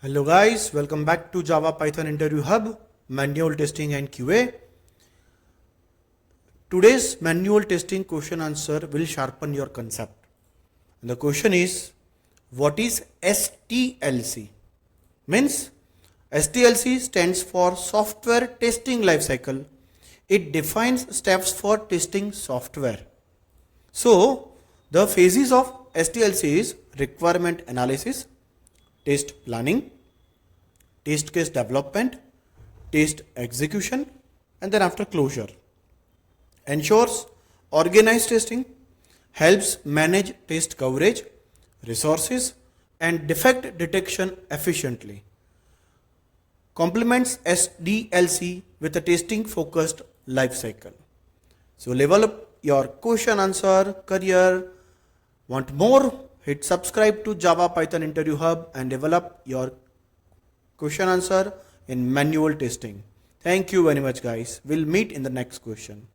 Hello guys, welcome back to Java Python Interview Hub, manual testing and QA. Today's manual testing question answer will sharpen your concept. And the question is, what is STLC? Means STLC stands for Software Testing Lifecycle. It defines steps for testing software. So the phases of STLC is requirement analysis, test planning, test case development, test execution, and then after closure. Ensures organized testing, helps manage test coverage, resources, and defect detection efficiently. Complements SDLC with a testing focused life cycle. So level up your question answer career. Want more? Hit subscribe to Java Python Interview Hub and develop your question answer in manual testing. Thank you very much guys. We'll meet in the next question.